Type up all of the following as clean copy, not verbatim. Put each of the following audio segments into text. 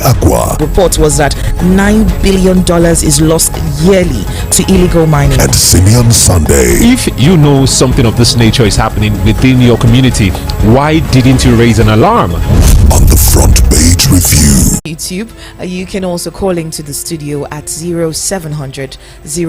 Aqua. Report was that $9 billion is lost yearly to illegal mining. And CBN Sunday. If you know something of this nature is happening within your community, why didn't you raise an alarm? On the front page review. YouTube, you can also call into the studio at 0700 010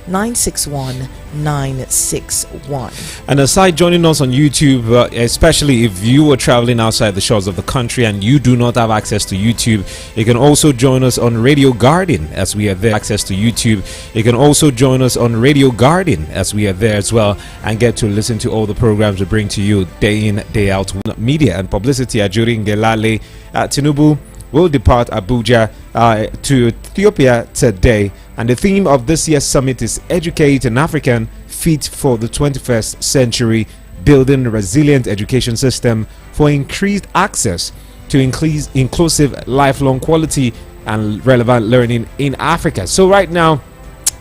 961 961. And aside joining us on YouTube, especially if you are traveling outside the shores of the country and you do not have access to YouTube, you can also join us on Radio Garden as we are there. Access to YouTube, you can also join us on Radio Garden as we are there as well, and get to listen to all the programs we bring to you day in, day out. Media and publicity Ajuri Ngelale. Tinubu will depart Abuja to Ethiopia today, and the theme of this year's summit is Educate an African Fit for the 21st Century, building a resilient education system for increased access to inclusive lifelong quality and relevant learning in Africa. So right now,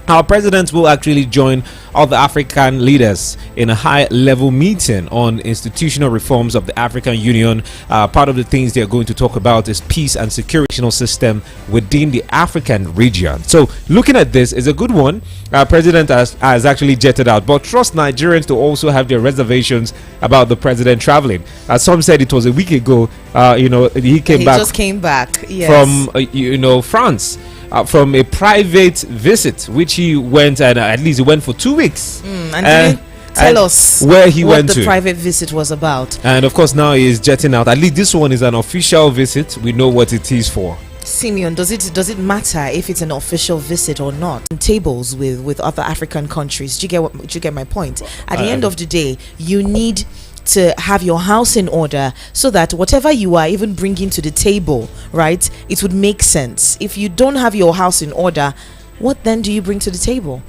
our president will actually join other African leaders in a high-level meeting on institutional reforms of the African Union. Part of the things they are going to talk about is peace and security system within the African region. So looking at this is a good one. Our president has actually jetted out, but trust Nigerians to also have their reservations about the president traveling. Some said it was a week ago. He just came back from France. From a private visit, which he went, and at least he went for 2 weeks. And tell us where he went what the to. private visit was about. And of course, now he is jetting out. At least this one is an official visit. We know what it is for. Simeon, does it matter if it's an official visit or not? Tables with other African countries. Do you get my point? At the end of the day, you need to have your house in order so that whatever you are even bringing to the table, right, it would make sense. If you don't have your house in order, what then do you bring to the table?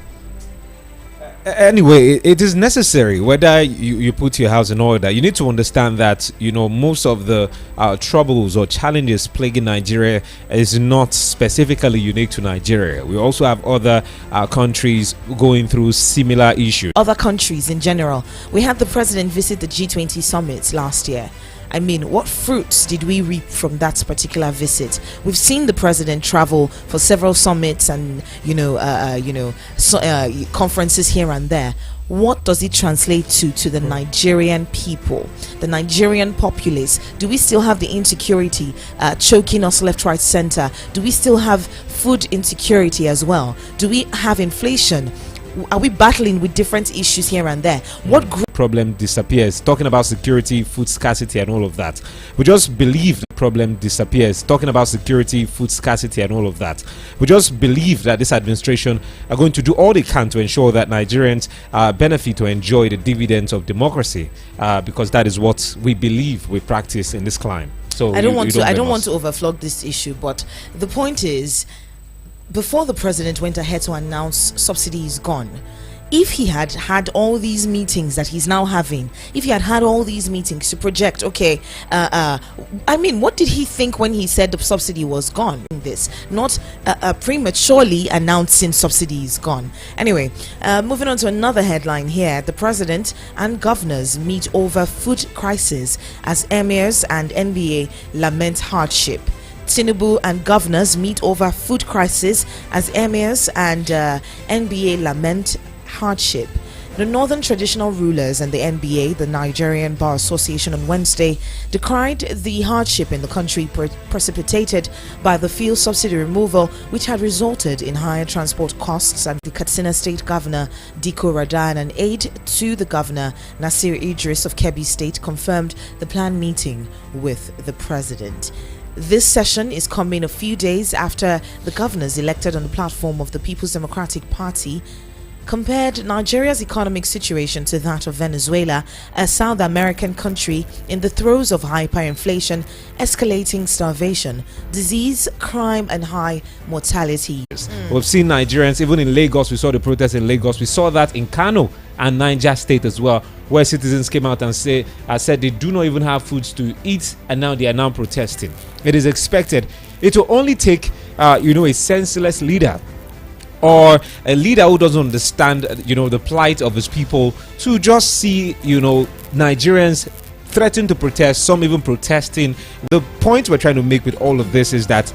Anyway, it is necessary whether you put your house in order. You need to understand that most of the troubles or challenges plaguing Nigeria is not specifically unique to Nigeria. We also have other countries going through similar issues. Other countries in general. We had the president visit the G20 summit last year. I mean, what fruits did we reap from that particular visit? We've seen the president travel for several summits and conferences here and there. What does it translate to the Nigerian people, the Nigerian populace? Do we still have the insecurity choking us left, right, center? Do we still have food insecurity as well? Do we have inflation? Are we battling with different issues here and there? What problem disappears? Talking about security, food scarcity, and all of that. We just believe the problem disappears. Talking about security, food scarcity, and all of that. We just believe that this administration are going to do all they can to ensure that Nigerians benefit or enjoy the dividends of democracy, because that is what we believe we practice in this climb. So I don't want to overflog this issue, but the point is, before the president went ahead to announce subsidy is gone, if he had had all these meetings that he's now having, if he had had all these meetings to project, what did he think when he said the subsidy was gone? Not prematurely announcing subsidy is gone. Anyway, moving on to another headline here. The president and governors meet over food crisis as emirs and NBA lament hardship. Tinubu and governors meet over food crisis as emirs and NBA lament hardship. The Northern Traditional Rulers and the NBA, the Nigerian Bar Association, on Wednesday decried the hardship in the country precipitated by the fuel subsidy removal, which had resulted in higher transport costs. And the Katsina State Governor Diko Radan, an aide to the Governor Nasir Idris of Kebbi State, confirmed the planned meeting with the president. This session is coming a few days after the governors elected on the platform of the People's Democratic Party compared Nigeria's economic situation to that of Venezuela, a South American country in the throes of hyperinflation, escalating starvation, disease, crime, and high mortality. We've seen Nigerians, even in Lagos, we saw the protests in Lagos, we saw that in Kano and Niger State as well, where citizens came out and said they do not even have foods to eat, and now they are now protesting. It is expected. It will only take a senseless leader or a leader who doesn't understand the plight of his people to just see Nigerians threatened to protest, some even protesting. The point we're trying to make with all of this is that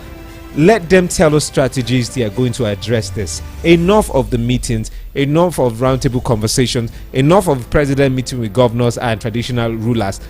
let them tell us strategies they are going to address this. Enough of the meetings, enough of roundtable conversations, enough of president meeting with governors and traditional rulers.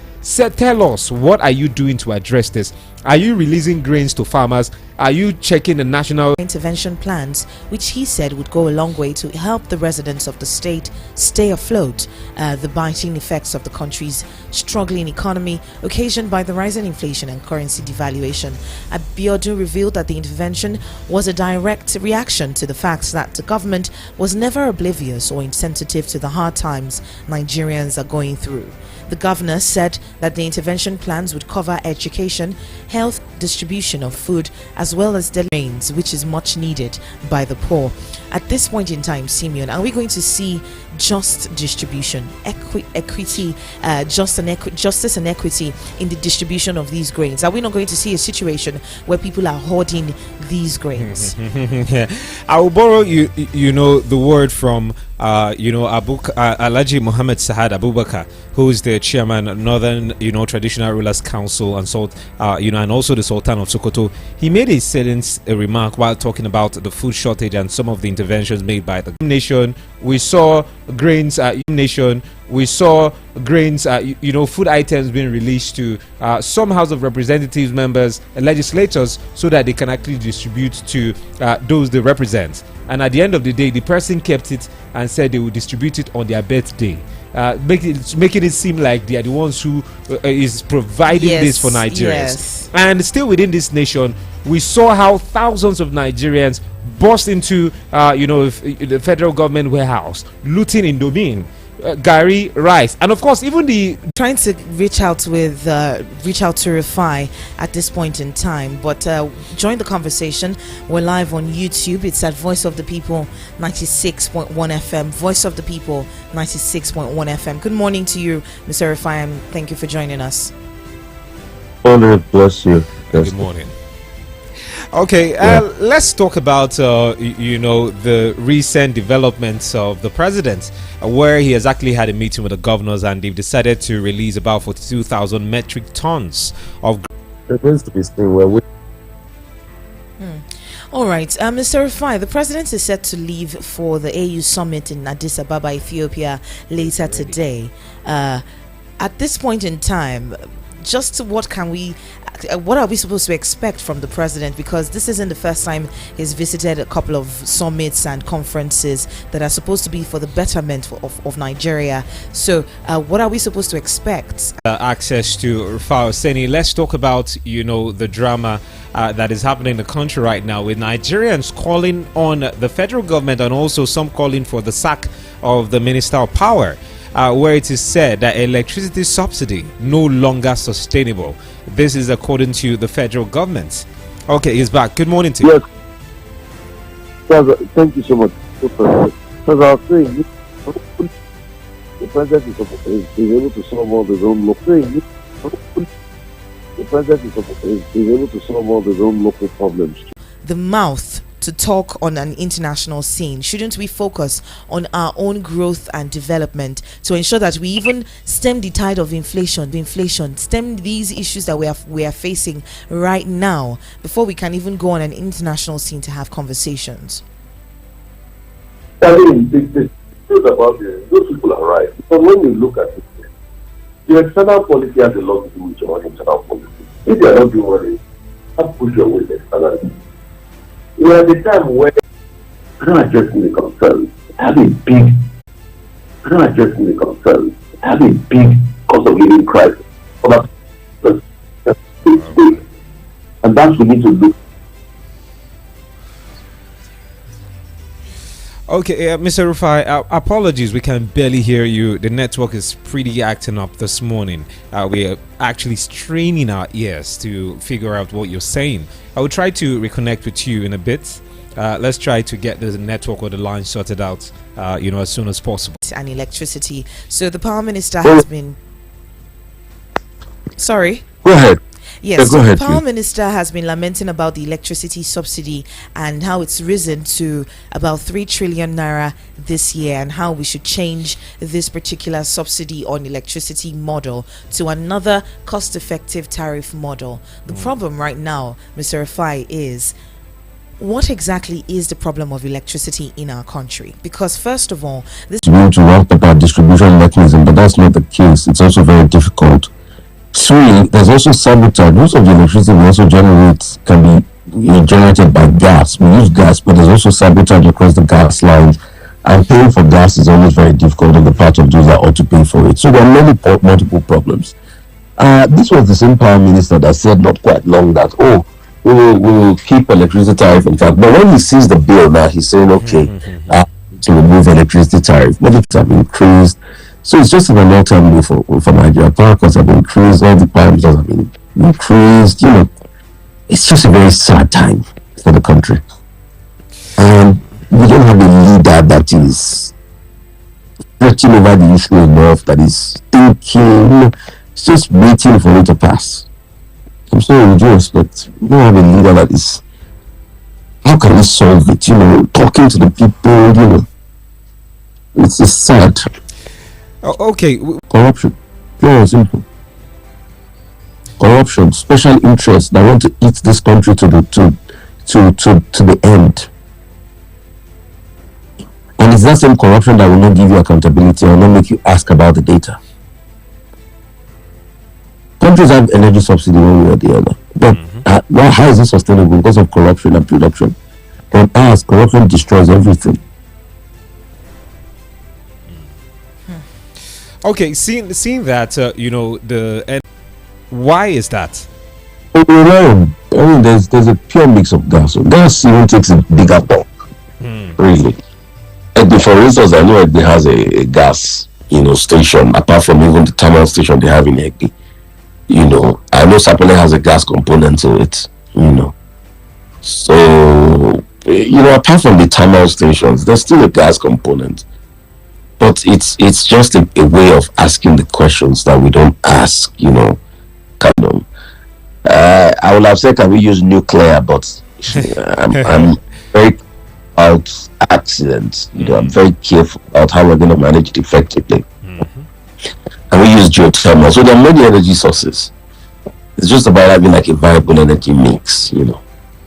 Tell us, what are you doing to address this? Are you releasing grains to farmers? Are you checking the national intervention plans, which he said would go a long way to help the residents of the state stay afloat? The biting effects of the country's struggling economy, occasioned by the rising inflation and currency devaluation. Abiodun revealed that the intervention was a direct reaction to the fact that the government was never oblivious or insensitive to the hard times Nigerians are going through. The governor said that the intervention plans would cover education, health, distribution of food, as well as the grains, which is much needed by the poor. At this point in time, Simeon, are we going to see just distribution, equity, justice and equity in the distribution of these grains? Are we not going to see a situation where people are hoarding these grains? Yeah. I will borrow the word from Alhaji Muhammad Sahad Abubakar, who is the chairman of Northern Traditional Rulers Council and also the Sultan of Sokoto. He made a salient remark while talking about the food shortage and some of the interventions made by the nation. We saw grains nation. We saw grains, food items being released to some House of Representatives members and legislators so that they can actually distribute to those they represent. And at the end of the day, the person kept it and said they would distribute it on their birthday, making it seem like they are the ones who is providing this for Nigerians. Yes. And still within this nation, we saw how thousands of Nigerians burst into the federal government warehouse, looting in domain, Gary, rice, and of course even the trying to reach out to Rufai at this point in time, but join the conversation. We're live on YouTube. It's at Voice of the People 96.1 FM. Voice of the People 96.1 FM. Good morning to you, Mr. Rufai, and thank you for joining us. God bless you. Good morning. Okay, let's talk about the recent developments of the president, where he has actually had a meeting with the governors and they've decided to release about 42,000 metric tons of. There needs to be seen where we. All right, Mr. Rufai, the president is set to leave for the AU summit in Addis Ababa, Ethiopia, later today. At this point in time, just what are we supposed to expect from the president? Because this isn't the first time he's visited a couple of summits and conferences that are supposed to be for the betterment of Nigeria. So what are we supposed to expect? Access to Rufai Oseni. Let's talk about the drama that is happening in the country right now, with Nigerians calling on the federal government and also some calling for the sack of the Minister of Power. Where it is said that electricity subsidy no longer sustainable. This is according to the federal government. Okay, he's back. Good morning to you. Yes. Thank you so much. As I was saying, the president is able to solve all his own local. The president is able to solve all his own local problems. The mouth to talk on an international scene. Shouldn't we focus on our own growth and development to ensure that we even stem the tide of inflation, stem these issues that we are facing right now before we can even go on an international scene to have conversations? I mean, the truth about it, those people are right. Because when you look at it, the external policy has a lot to do with your own internal policy. If you are not doing it, how push your way externally? We are at the time where I don't address the concerns. Have a big cost of living crisis. And that's we need to look. Okay, Mr. Rufai, apologies, we can barely hear you. The network is pretty acting up this morning. We are actually straining our ears to figure out what you're saying. I will try to reconnect with you in a bit. Let's try to get the network or the line sorted out, as soon as possible. And electricity. So the power minister has been. Sorry. Go ahead. Yes, go so the ahead, Power please. Minister has been lamenting about the electricity subsidy and how it's risen to about 3 trillion naira this year, and how we should change this particular subsidy on electricity model to another cost-effective tariff model. The problem right now, Mr. Rufai, is what exactly is the problem of electricity in our country? Because first of all, this To be able to ramp up our distribution mechanism, but that's not the case. It's also very difficult. Three, there's also sabotage. Most of the electricity we also generate can be generated by gas. We use gas, but there's also sabotage across the gas lines. And paying for gas is always very difficult on the part of those that ought to pay for it. So there are multiple problems. This was the same Power Minister that said not quite long that, we will keep electricity tariff intact. But when he sees the bill now, he's saying, okay, to remove electricity tariff. But it have increased. So it's just an all-time low for Nigeria. Power costs have increased, all the power bills have been increased. It's just a very sad time for the country. And we don't have a leader that is stretching over the issue enough, that is thinking, it's just waiting for it to pass. I'm sorry, with due respect, we don't have a leader that is, how can we solve it? Talking to the people, it's just sad. Okay. Corruption, pure and simple. Corruption, special interests that want to eat this country to the end. And it's that same corruption that will not give you accountability or not make you ask about the data. Countries have energy subsidy one way or the other, but how is it sustainable? Because of corruption and production. On ours, corruption destroys everything. Okay, seeing that, why is that? There's a pure mix of gas. So gas even takes a bigger bulk, really. For instance, I know Egbe has a gas, station, apart from even the thermal station they have in Egbe. I know Sapele has a gas component to it, So, apart from the thermal stations, there's still a gas component. But it's just a way of asking the questions that we don't ask, I would have said, can we use nuclear? But I'm very about accidents. I'm very careful about how we're going to manage it effectively. And we use geothermal. So there are many energy sources. It's just about having like a viable energy mix,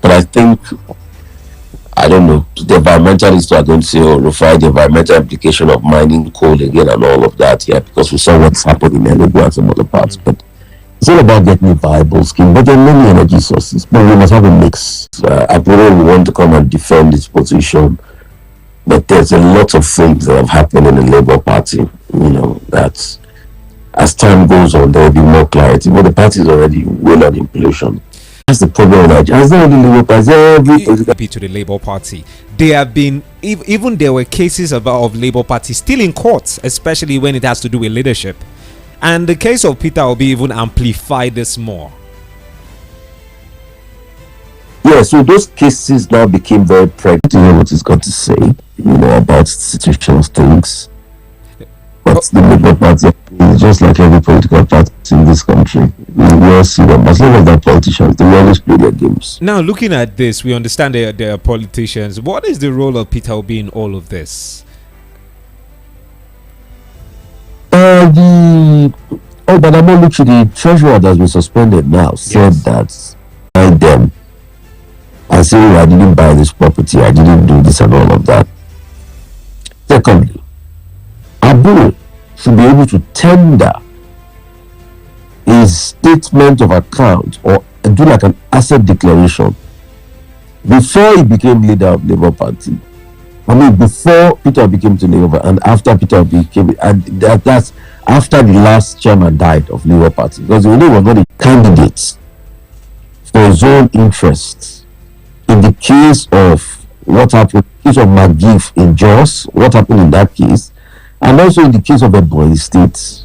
But I think, I don't know, the environmentalists are going to say, refine the environmental implication of mining coal again and all of that, because we saw what's happened in Enugu and some other parts. But it's all about getting a viable scheme. But there are many energy sources, but we must have a mix. Apuro will want to come and defend its position, but there's a lot of things that have happened in the Labour Party, that as time goes on, there will be more clarity. But the party is already well on implosion. That's the problem with Nigeria. It's not only Labour Party, every political To the Labour Party, there have been even there were cases of Labour Party still in court, especially when it has to do with leadership, and the case of Peter Obi even amplified this more. Yeah, so those cases now became very pregnant. You know what he's got to say, about situations, things. But the Labour Party is just like every political party in this country. We all see them. As long as they're politicians, they always play their games. Now, looking at this, we understand they are politicians. What is the role of Peter Obi in all of this? But I'm not literally the treasurer that's been suspended now said that by them. I say, I didn't buy this property, I didn't do this and all of that. Secondly, Abu should be able to tender his statement of account or do like an asset declaration before he became leader of Labour Party. I mean, before Peter became to Labour and after Peter became, and that's after the last chairman died of Labour Party, because he was not a candidate for his own interests. In the case of what happened, in the case of McGiff in Jos, what happened in that case, and also in the case of Ebonyi State.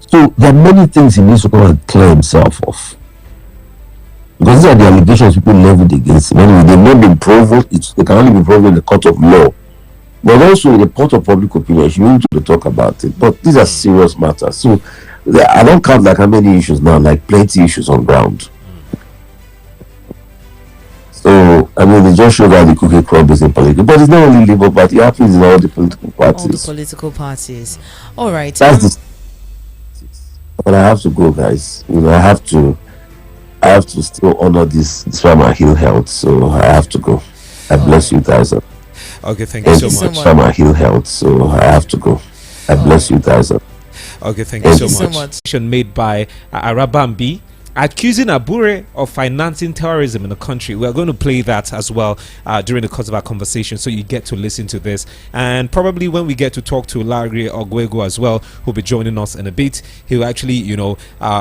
So there are many things he needs to come and clear himself of. Because these are the allegations people leveled against him. Anyway, they've not been proven. They can only be proven in the court of law. But also in the court of public opinion, you need to talk about it. But these are serious matters. So I don't count like how many issues now, like plenty issues on ground. So I mean, they just show that the cookie crumb is in political, but it's not only Labour Party. It happens in all the political parties. All the political parties. All right. That's but I have to go, guys. You know, I have to still honor this Farmer Hill Health. So I have to go. I bless you guys. Okay, thank you so much. Farmer Hill Health. So I have to go. I bless you guys. Okay, thank you so much. Made by Arabambi, accusing Abure of financing terrorism in the country. We're going to play that as well during the course of our conversation, so you get to listen to this. And probably when we get to talk to Larry Ogwego as well, who'll be joining us in a bit, he'll actually,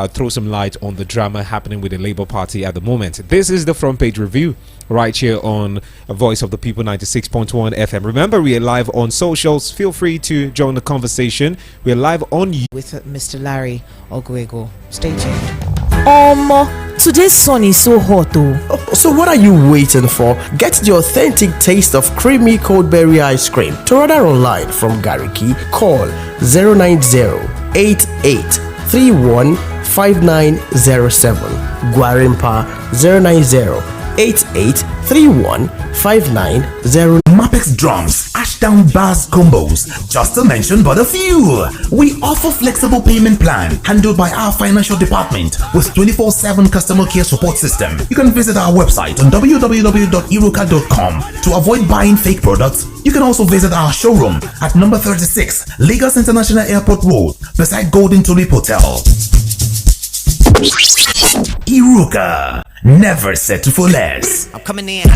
throw some light on the drama happening with the Labour Party at the moment. This is the Front Page Review right here on Voice of the People 96.1 FM. Remember, we are live on socials. Feel free to join the conversation. We're live on with Mr. Larry Ogwego. Stay tuned. Today's sun is so hot though. So what are you waiting for? Get the authentic taste of creamy cold berry ice cream. To order online from Gariki, call 090-8831-5907. Guarimpa 090-8831-5907. Mapex drums, Ashdown bass combos, just to mention but a few. We offer flexible payment plan handled by our financial department with 24/7 customer care support system. You can visit our website on www.iruka.com to avoid buying fake products. You can also visit our showroom at number 36 Lagos International Airport Road beside Golden Tulip Hotel. Iruka, never settle for less. I'm coming in.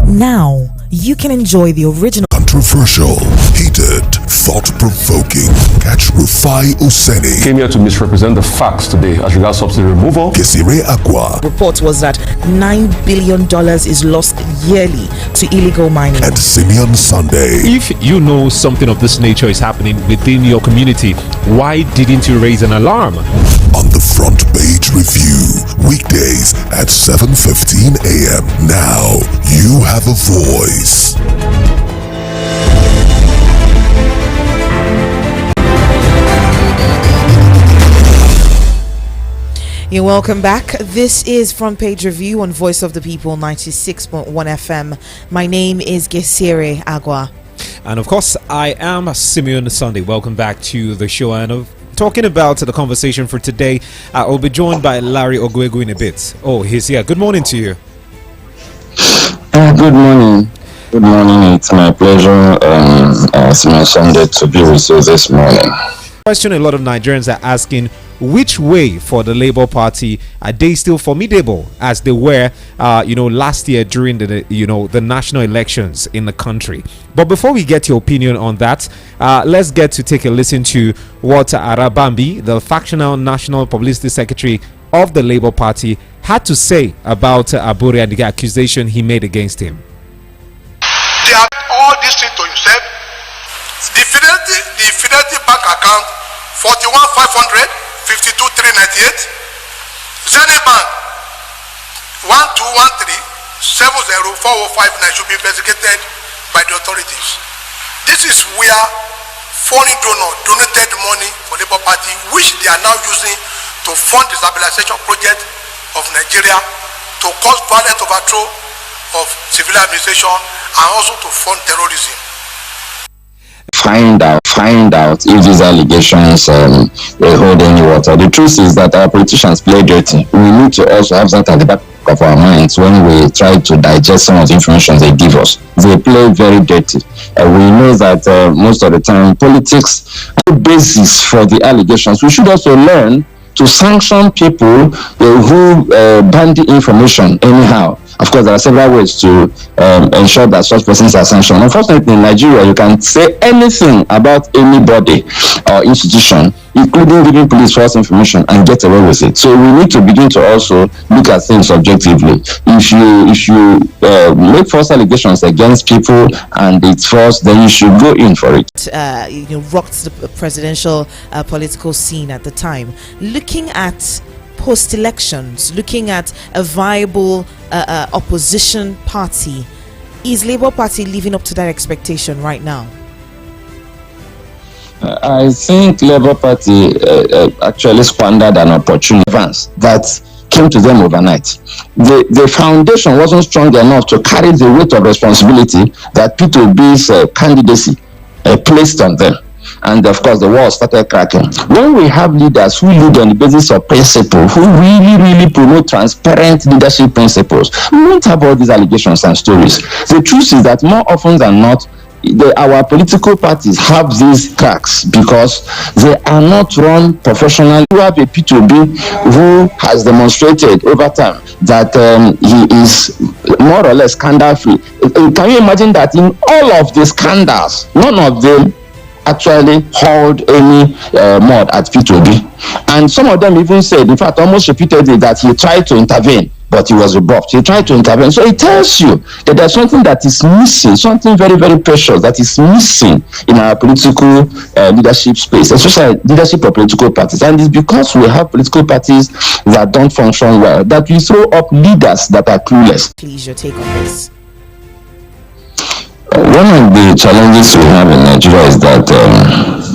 Now you can enjoy the original, controversial, heated, thought-provoking. Catch Rufai Oseni. Came here to misrepresent the facts today as regards subsidy removal. Kesire Aqua. report was that $9 billion is lost yearly to illegal mining. And Simeon Sunday. If you know something of this nature is happening within your community, why didn't you raise an alarm? On the Front Page Review, weekdays at 7:15 a.m. Now you have a voice. You're welcome back. This is Front Page Review on Voice of the People 96.1 FM. My name is Gesire Agua. And of course, I am Simeon Sunday. Welcome back to the show. And talking about the conversation for today, I'll be joined by Larry Ogwego in a bit. Oh, he's here. Good morning to you. Good morning. Good morning. It's my pleasure, Simeon Sunday, to be with you this morning. Question a lot of Nigerians are asking, which way for the Labour Party? Are they still formidable as they were last year during the national elections in the country? But before we get your opinion on that, let's get to take a listen to what Arabambi, the factional national publicity secretary of the Labour Party, had to say about Abure and the accusation he made against him. They have all this thing to himself. The Fidelity bank account 41,500 52,398. Zenith Bank 1213-704059 should be investigated by the authorities. This is where foreign donors donated money for Labour Party, which they are now using to fund the stabilization project of Nigeria, to cause violent overthrow of civil administration, and also to fund terrorism. Find out if these allegations will hold any water. The truth is that our politicians play dirty. We need to also have that at the back of our minds when we try to digest some of the information they give us. They play very dirty. We know that most of the time politics are the basis for the allegations. We should also learn to sanction people who bandy information anyhow. Of course, there are several ways to ensure that such persons are sanctioned. Unfortunately, in Nigeria, you can say anything about anybody or institution, including giving police false information, and get away with it. So we need to begin to also look at things objectively. If you make false allegations against people and it's false, then you should go in for it. Rocked the presidential political scene at the time. Looking at post-elections, looking at a viable opposition party, is Labour Party living up to that expectation right now? I think Labour Party actually squandered an opportunity that came to them overnight. The foundation wasn't strong enough to carry the weight of responsibility that P2B's candidacy placed on them. And of course, the walls started cracking. When we have leaders who lead on the basis of principle, who really promote transparent leadership principles, we won't have all these allegations and stories. The truth is that more often than not, our political parties have these cracks because they are not run professionally. We have a P2B who has demonstrated over time that he is more or less scandal free. Can you imagine that in all of the scandals, none of them actually hauled any mud at P2B? And some of them even said, in fact, almost repeatedly, that he tried to intervene, but he was rebuffed. He tried to intervene. So it tells you that there's something that is missing, something very precious that is missing in our political leadership space, especially leadership of political parties. And it's because we have political parties that don't function well that we throw up leaders that are clueless. Please, your take on this. One of the challenges we have in Nigeria is that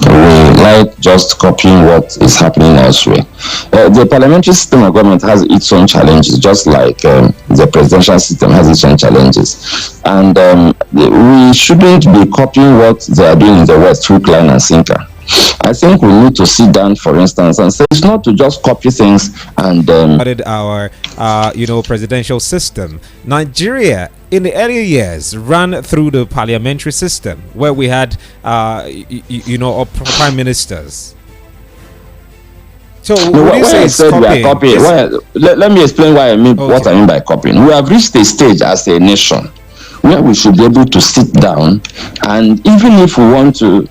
we like just copying what is happening elsewhere. The parliamentary system of government has its own challenges, just like the presidential system has its own challenges. And we shouldn't be copying what they are doing in the West, hook, line, and sinker. I think we need to sit down, for instance, and say it's not to just copy things and our presidential system. Nigeria in the earlier years ran through the parliamentary system where we had prime ministers. So when I said we are copying, let me explain what I mean by copying. We have reached a stage as a nation where we should be able to sit down, and even if we want to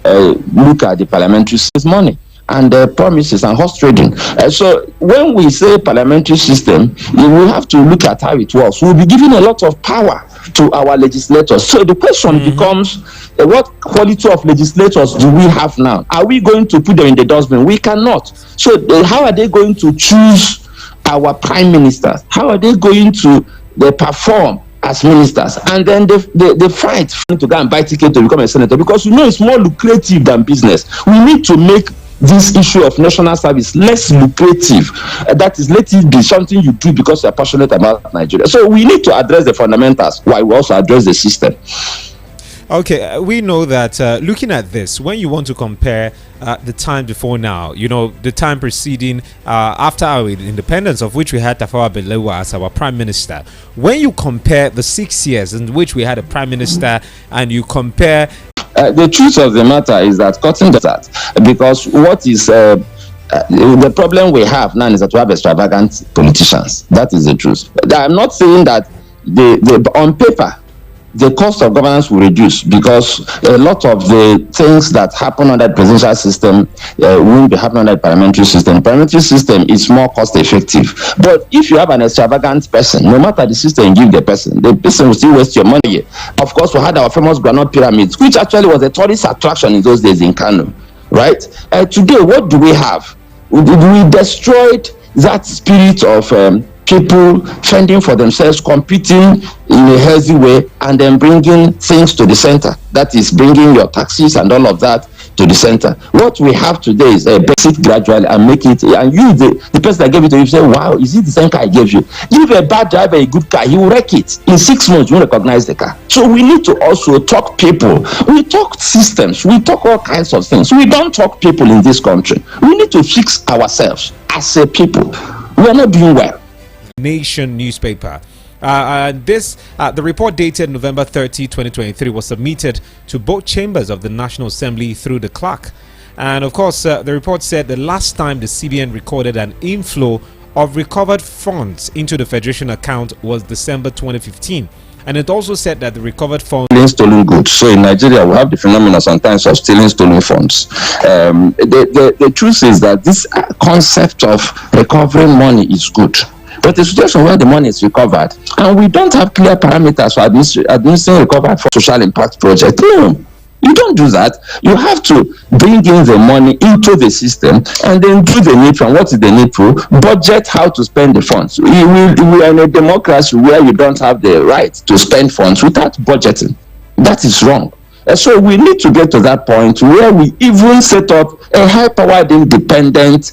look at the parliamentary system, money and promises and horse trading. So when we say parliamentary system, we have to look at how it works. We'll be giving a lot of power to our legislators. So the question becomes, what quality of legislators do we have now? Are we going to put them in the dustbin? We cannot. So how are they going to choose our prime ministers? How are they going to perform as ministers? And then they fight to go and buy ticket to become a senator, because it's more lucrative than business. We need to make this issue of national service less lucrative. That is, let it be something you do because you're passionate about Nigeria. So we need to address the fundamentals while we also address the system. Okay, we know that looking at this, when you want to compare the time before now, the time preceding after our independence, of which we had Tafawa Balewa as our prime minister, when you compare the 6 years in which we had a prime minister and you compare the truth of the matter is that cutting that, because what is the problem we have now is that we have extravagant politicians. That is the truth. I'm not saying that on paper the cost of governance will reduce, because a lot of the things that happen under the presidential system won't be happening under the parliamentary system. The parliamentary system is more cost effective. But if you have an extravagant person, no matter the system you give the person will still waste your money. Of course, we had our famous groundnut pyramids, which actually was a tourist attraction in those days in Kano, right? Today, what do we have? We destroyed that spirit of people fending for themselves, competing in a healthy way, and then bringing things to the center. That is, bringing your taxes and all of that to the center. What we have today is basic gradually and make it, and you, the person that gave it to you, say, wow, is it the same car I gave you? Give a bad driver a good car, he will wreck it. In 6 months, you won't recognize the car. So we need to also talk people. We talk systems. We talk all kinds of things. We don't talk people in this country. We need to fix ourselves as a people. We are not doing well. Nation newspaper. The report dated November 30, 2023 was submitted to both chambers of the National Assembly through the clerk. And of course, the report said the last time the CBN recorded an inflow of recovered funds into the Federation account was December 2015. And it also said that the recovered funds stolen goods. So in Nigeria, we have the phenomenon sometimes of stealing stolen funds. The truth is that this concept of recovering money is good. But the situation where the money is recovered, and we don't have clear parameters for administering recovered for social impact project. No, you don't do that. You have to bring in the money into the system and then do the needful. What is the needful? Budget how to spend the funds. We are in a democracy where you don't have the right to spend funds without budgeting. That is wrong. So we need to get to that point where we even set up a high-powered independent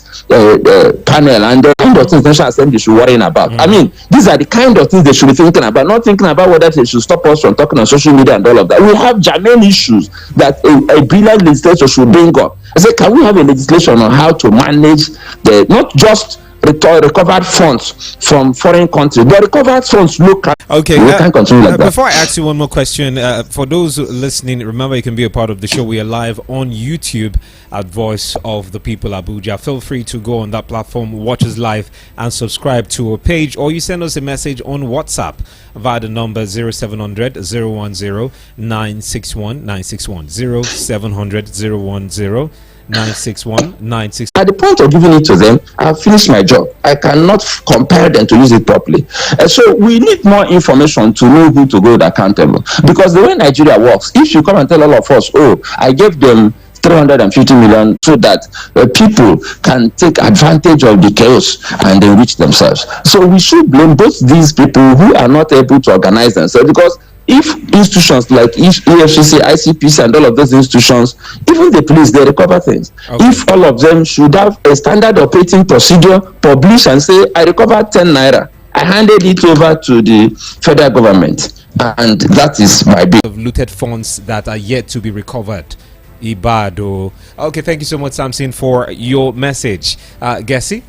panel, and the kind of things the National Assembly should worry about. I mean, these are the kind of things they should be thinking about, not thinking about whether they should stop us from talking on social media and all of that. We have germane issues that a brilliant legislature should bring up. I say, can we have a legislation on how to manage the not just recovered funds from foreign countries, but recovered funds locally? Okay, we can continue like that. Before I ask you one more question, for those listening, remember you can be a part of the show. We are live on YouTube at Voice of the People Abuja. Feel free to go on that platform, watch us live, and subscribe to our page, or you send us a message on WhatsApp via the number 0700 010 961 961 0700 010 961 961. At the point of giving it to them, I've finished my job. I cannot compel them to use it properly. And so we need more information to know who to hold accountable. Because the way Nigeria works, if you come and tell all of us, oh, I gave them 350 million so that people can take advantage of the chaos and enrich themselves. So we should blame both these people who are not able to organize themselves, because if institutions like EFCC, ICPC, and all of those institutions, even the police, they recover things. Okay. If all of them should have a standard operating procedure, publish and say, I recovered 10 naira, I handed it over to the federal government, and that is my big of looted funds that are yet to be recovered. Ibado. Okay, thank you so much, Samson, for your message. Gessie?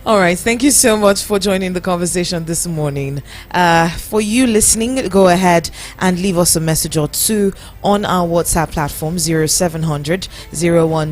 All right, thank you so much for joining the conversation this morning. For you listening, go ahead and leave us a message or two on our WhatsApp platform 0700 010